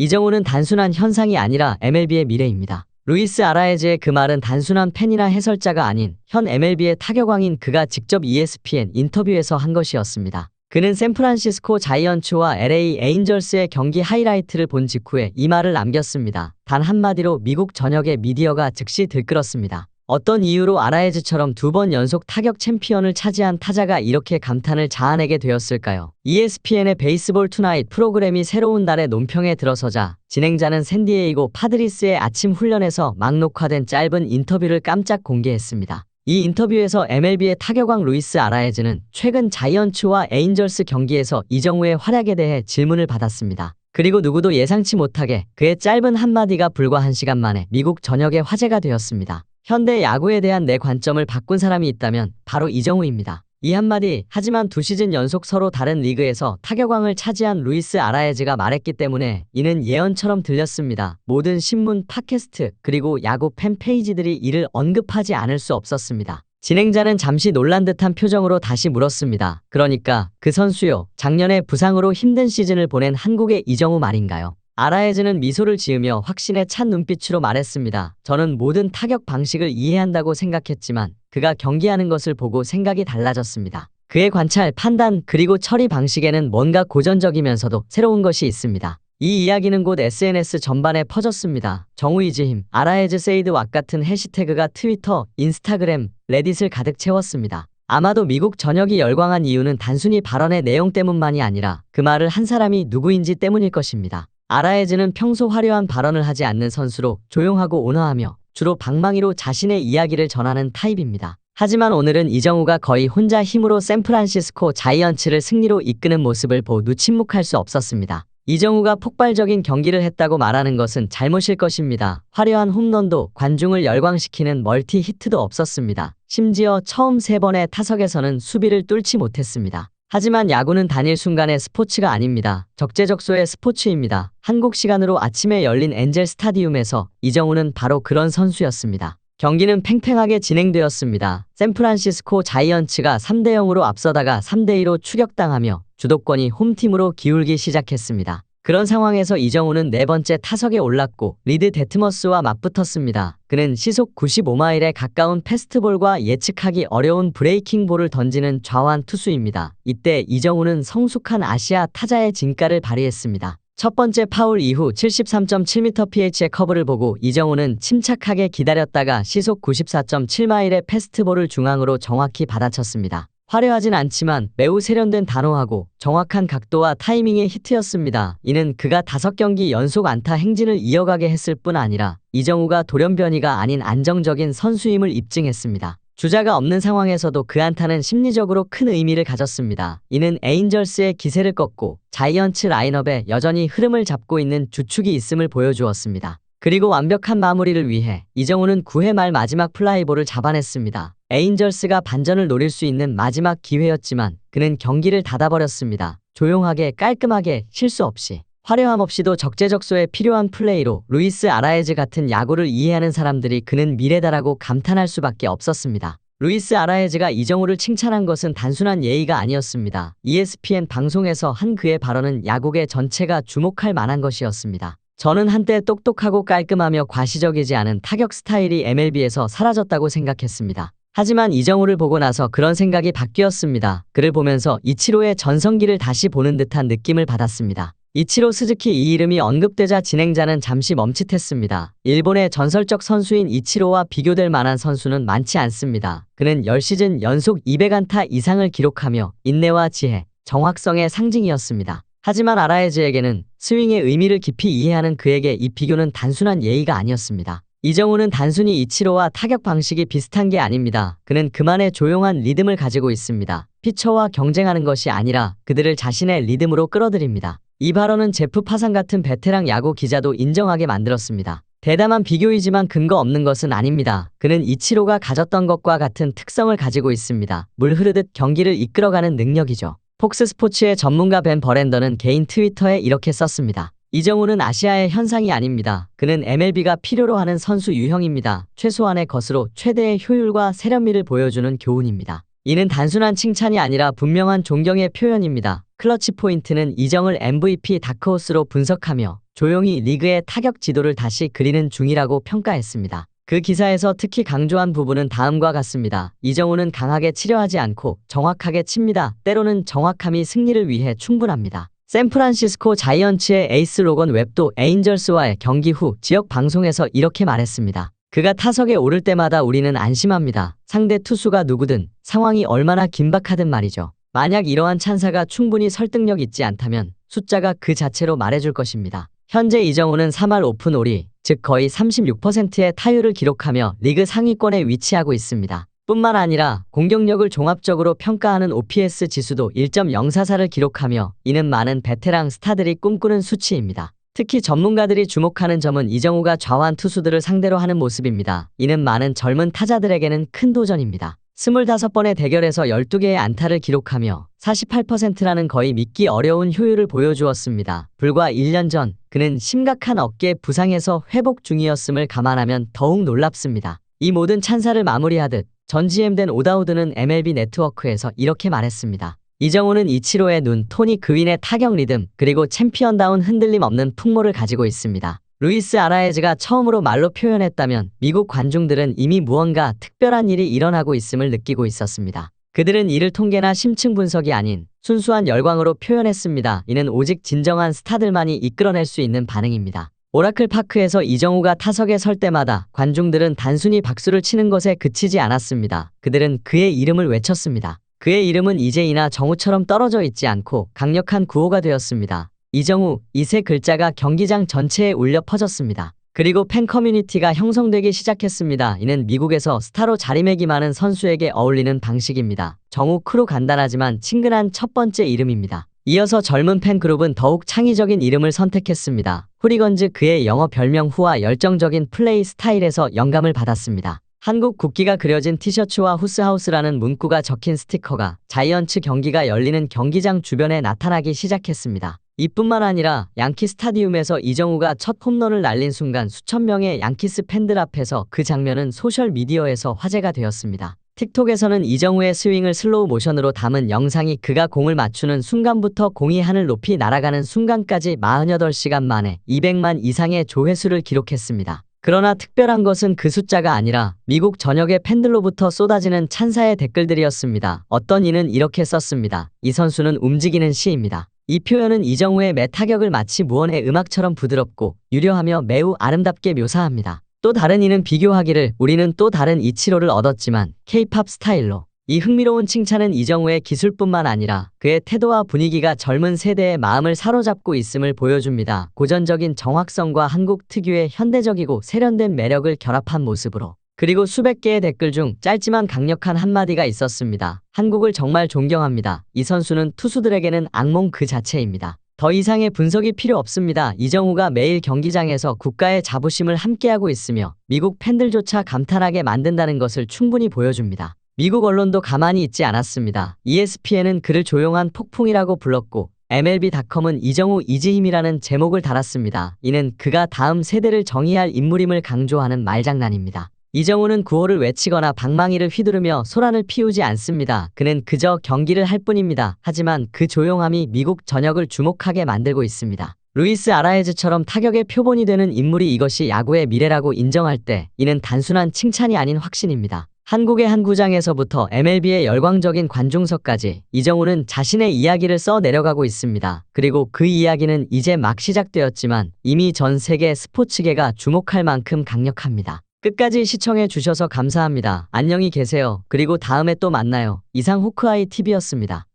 이정우는 단순한 현상이 아니라 MLB의 미래입니다. 루이스 아라에즈의 그 말은 단순한 팬이나 해설자가 아닌 현 MLB의 타격왕인 그가 직접 ESPN 인터뷰에서 한 것이었습니다. 그는 샌프란시스코 자이언츠와 LA 에인절스의 경기 하이라이트를 본 직후에 이 말을 남겼습니다. 단 한마디로 미국 전역의 미디어가 즉시 들끓었습니다. 어떤 이유로 아라에즈처럼 2번 연속 타격 챔피언을 차지한 타자가 이렇게 감탄을 자아내게 되었을까요? ESPN의 베이스볼 투나잇 프로그램이 새로운 달에 논평에 들어서자 진행자는 샌디에이고 파드리스의 아침 훈련에서 막 녹화된 짧은 인터뷰를 깜짝 공개했습니다. 이 인터뷰에서 MLB의 타격왕 루이스 아라에즈는 최근 자이언츠와 에인절스 경기에서 이정우의 활약에 대해 질문을 받았습니다. 그리고 누구도 예상치 못하게 그의 짧은 한마디가 불과 1시간 만에 미국 전역의 화제가 되었습니다. 현대 야구에 대한 내 관점을 바꾼 사람이 있다면 바로 이정우입니다. 이 한마디, 하지만 2시즌 연속 서로 다른 리그에서 타격왕을 차지한 루이스 아라에즈가 말했기 때문에 이는 예언처럼 들렸습니다. 모든 신문, 팟캐스트, 그리고 야구 팬 페이지들이 이를 언급하지 않을 수 없었습니다. 진행자는 잠시 놀란 듯한 표정으로 다시 물었습니다. 그러니까 그 선수요, 작년에 부상으로 힘든 시즌을 보낸 한국의 이정우 말인가요? 아라에즈는 미소를 지으며 확신에 찬 눈빛으로 말했습니다. 저는 모든 타격 방식을 이해한다고 생각했지만 그가 경기하는 것을 보고 생각이 달라졌습니다. 그의 관찰, 판단, 그리고 처리 방식에는 뭔가 고전적이면서도 새로운 것이 있습니다. 이 이야기는 곧 SNS 전반에 퍼졌습니다. 정우 이즈힘, 아라에즈 세이드 왁 같은 해시태그가 트위터, 인스타그램, 레딧을 가득 채웠습니다. 아마도 미국 전역이 열광한 이유는 단순히 발언의 내용 때문만이 아니라 그 말을 한 사람이 누구인지 때문일 것입니다. 아라에즈는 평소 화려한 발언을 하지 않는 선수로 조용하고 온화하며 주로 방망이로 자신의 이야기를 전하는 타입입니다. 하지만 오늘은 이정우가 거의 혼자 힘으로 샌프란시스코 자이언츠를 승리로 이끄는 모습을 보고 침묵할 수 없었습니다. 이정우가 폭발적인 경기를 했다고 말하는 것은 잘못일 것입니다. 화려한 홈런도 관중을 열광시키는 멀티 히트도 없었습니다. 심지어 처음 3번의 타석에서는 수비를 뚫지 못했습니다. 하지만 야구는 단일 순간의 스포츠가 아닙니다. 적재적소의 스포츠입니다. 한국 시간으로 아침에 열린 엔젤 스타디움에서 이정우는 바로 그런 선수였습니다. 경기는 팽팽하게 진행되었습니다. 샌프란시스코 자이언츠가 3대0으로 앞서다가 3대2로 추격당하며 주도권이 홈팀으로 기울기 시작했습니다. 그런 상황에서 이정우는 4번째 타석에 올랐고 리드 데트머스와 맞붙었습니다. 그는 시속 95마일에 가까운 패스트볼과 예측하기 어려운 브레이킹볼을 던지는 좌완 투수입니다. 이때 이정우는 성숙한 아시아 타자의 진가를 발휘했습니다. 첫 번째 파울 이후 73.7mpph의 커브를 보고 이정우는 침착하게 기다렸다가 시속 94.7마일의 패스트볼을 중앙으로 정확히 받아쳤습니다. 화려하진 않지만 매우 세련된 단호하고 정확한 각도와 타이밍의 히트였습니다. 이는 그가 5경기 연속 안타 행진을 이어가게 했을 뿐 아니라 이정우가 돌연변이가 아닌 안정적인 선수임을 입증했습니다. 주자가 없는 상황에서도 그 안타는 심리적으로 큰 의미를 가졌습니다. 이는 에인절스의 기세를 꺾고 자이언츠 라인업에 여전히 흐름을 잡고 있는 주축이 있음을 보여주었습니다. 그리고 완벽한 마무리를 위해 이정우는 9회 말 마지막 플라이볼을 잡아냈습니다. 에인절스가 반전을 노릴 수 있는 마지막 기회였지만 그는 경기를 닫아버렸습니다. 조용하게, 깔끔하게, 실수 없이. 화려함 없이도 적재적소에 필요한 플레이로 루이스 아라에즈 같은 야구를 이해하는 사람들이 그는 미래다라고 감탄할 수밖에 없었습니다. 루이스 아라에즈가 이정우를 칭찬한 것은 단순한 예의가 아니었습니다. ESPN 방송에서 한 그의 발언은 야구계 전체가 주목할 만한 것이었습니다. 저는 한때 똑똑하고 깔끔하며 과시적이지 않은 타격 스타일이 MLB에서 사라졌다고 생각했습니다. 하지만 이정우를 보고 나서 그런 생각이 바뀌었습니다. 그를 보면서 이치로의 전성기를 다시 보는 듯한 느낌을 받았습니다. 이치로 스즈키, 이 이름이 언급되자 진행자는 잠시 멈칫했습니다. 일본의 전설적 선수인 이치로와 비교될 만한 선수는 많지 않습니다. 그는 10시즌 연속 200안타 이상을 기록하며 인내와 지혜, 정확성의 상징이었습니다. 하지만 아라에즈에게는 스윙의 의미를 깊이 이해하는 그에게 이 비교는 단순한 예의가 아니었습니다. 이정우는 단순히 이치로와 타격 방식이 비슷한 게 아닙니다. 그는 그만의 조용한 리듬을 가지고 있습니다. 피처와 경쟁하는 것이 아니라 그들을 자신의 리듬으로 끌어들입니다. 이 발언은 제프 파산 같은 베테랑 야구 기자도 인정하게 만들었습니다. 대담한 비교이지만 근거 없는 것은 아닙니다. 그는 이치로가 가졌던 것과 같은 특성을 가지고 있습니다. 물 흐르듯 경기를 이끌어가는 능력이죠. 폭스 스포츠의 전문가 벤 버렌더는 개인 트위터에 이렇게 썼습니다. 이정우는 아시아의 현상이 아닙니다. 그는 MLB가 필요로 하는 선수 유형입니다. 최소한의 것으로 최대의 효율과 세련미를 보여주는 교훈입니다. 이는 단순한 칭찬이 아니라 분명한 존경의 표현입니다. 클러치 포인트는 이정을 MVP 다크호스로 분석하며 조용히 리그의 타격 지도를 다시 그리는 중이라고 평가했습니다. 그 기사에서 특히 강조한 부분은 다음과 같습니다. 이정우는 강하게 치려하지 않고 정확하게 칩니다. 때로는 정확함이 승리를 위해 충분합니다. 샌프란시스코 자이언츠의 에이스 로건 웹도 에인절스와의 경기 후 지역 방송에서 이렇게 말했습니다. 그가 타석에 오를 때마다 우리는 안심합니다. 상대 투수가 누구든 상황이 얼마나 긴박하든 말이죠. 만약 이러한 찬사가 충분히 설득력 있지 않다면 숫자가 그 자체로 말해줄 것입니다. 현재 이정우는 3할 오픈 오리, 즉 거의 36%의 타율을 기록하며 리그 상위권에 위치하고 있습니다. 뿐만 아니라 공격력을 종합적으로 평가하는 OPS 지수도 1.044를 기록하며 이는 많은 베테랑 스타들이 꿈꾸는 수치입니다. 특히 전문가들이 주목하는 점은 이정우가 좌완 투수들을 상대로 하는 모습입니다. 이는 많은 젊은 타자들에게는 큰 도전입니다. 25번의 대결에서 12개의 안타를 기록하며 48%라는 거의 믿기 어려운 효율을 보여주었습니다. 불과 1년 전 그는 심각한 어깨 부상에서 회복 중이었음을 감안하면 더욱 놀랍습니다. 이 모든 찬사를 마무리하듯 전 GM된 오다우드는 MLB 네트워크에서 이렇게 말했습니다. 이정우는 이치로의 눈, 토니 그윈의 타격 리듬, 그리고 챔피언다운 흔들림 없는 풍모를 가지고 있습니다. 루이스 아라에즈가 처음으로 말로 표현했다면 미국 관중들은 이미 무언가 특별한 일이 일어나고 있음을 느끼고 있었습니다. 그들은 이를 통계나 심층 분석이 아닌 순수한 열광으로 표현했습니다. 이는 오직 진정한 스타들만이 이끌어낼 수 있는 반응입니다. 오라클 파크에서 이정우가 타석에 설 때마다 관중들은 단순히 박수를 치는 것에 그치지 않았습니다. 그들은 그의 이름을 외쳤습니다. 그의 이름은 이재이나 정우처럼 떨어져 있지 않고 강력한 구호가 되었습니다. 이정우, 이 세 글자가 경기장 전체에 울려 퍼졌습니다. 그리고 팬 커뮤니티가 형성되기 시작했습니다. 이는 미국에서 스타로 자리매김하는 선수에게 어울리는 방식입니다. 정우 크로 간단하지만 친근한 첫 번째 이름입니다. 이어서 젊은 팬그룹은 더욱 창의적인 이름을 선택했습니다. 후리건즈 그의 영어 별명 후와 열정적인 플레이 스타일에서 영감을 받았습니다. 한국 국기가 그려진 티셔츠와 후스하우스라는 문구가 적힌 스티커가 자이언츠 경기가 열리는 경기장 주변에 나타나기 시작했습니다. 이뿐만 아니라 양키 스타디움에서 이정우가 첫 홈런을 날린 순간 수천 명의 양키스 팬들 앞에서 그 장면은 소셜미디어에서 화제가 되었습니다. 틱톡에서는 이정우의 스윙을 슬로우 모션으로 담은 영상이 그가 공을 맞추는 순간부터 공이 하늘 높이 날아가는 순간까지 48시간 만에 200만 이상의 조회수를 기록했습니다. 그러나 특별한 것은 그 숫자가 아니라 미국 전역의 팬들로부터 쏟아지는 찬사의 댓글들이었습니다. 어떤 이는 이렇게 썼습니다. 이 선수는 움직이는 시입니다. 이 표현은 이정우의 매 타격을 마치 무언의 음악처럼 부드럽고 유려하며 매우 아름답게 묘사합니다. 또 다른 이는 비교하기를 우리는 또 다른 이치로를 얻었지만 K-팝 스타일로. 이 흥미로운 칭찬은 이정우의 기술뿐만 아니라 그의 태도와 분위기가 젊은 세대의 마음을 사로잡고 있음을 보여줍니다. 고전적인 정확성과 한국 특유의 현대적이고 세련된 매력을 결합한 모습으로. 그리고 수백 개의 댓글 중 짧지만 강력한 한마디가 있었습니다. 한국을 정말 존경합니다. 이 선수는 투수들에게는 악몽 그 자체입니다. 더 이상의 분석이 필요 없습니다. 이정우가 매일 경기장에서 국가의 자부심을 함께하고 있으며 미국 팬들조차 감탄하게 만든다는 것을 충분히 보여줍니다. 미국 언론도 가만히 있지 않았습니다. ESPN은 그를 조용한 폭풍이라고 불렀고 MLB.com은 이정우 이지힘이라는 제목을 달았습니다. 이는 그가 다음 세대를 정의할 인물임을 강조하는 말장난입니다. 이정우는 구호를 외치거나 방망이를 휘두르며 소란을 피우지 않습니다. 그는 그저 경기를 할 뿐입니다. 하지만 그 조용함이 미국 전역을 주목하게 만들고 있습니다. 루이스 아라에즈처럼 타격의 표본이 되는 인물이 이것이 야구의 미래라고 인정할 때 이는 단순한 칭찬이 아닌 확신입니다. 한국의 한 구장에서부터 MLB의 열광적인 관중석까지 이정우는 자신의 이야기를 써 내려가고 있습니다. 그리고 그 이야기는 이제 막 시작되었지만 이미 전 세계 스포츠계가 주목할 만큼 강력합니다. 끝까지 시청해 주셔서 감사합니다. 안녕히 계세요. 그리고 다음에 또 만나요. 이상 호크아이 TV였습니다.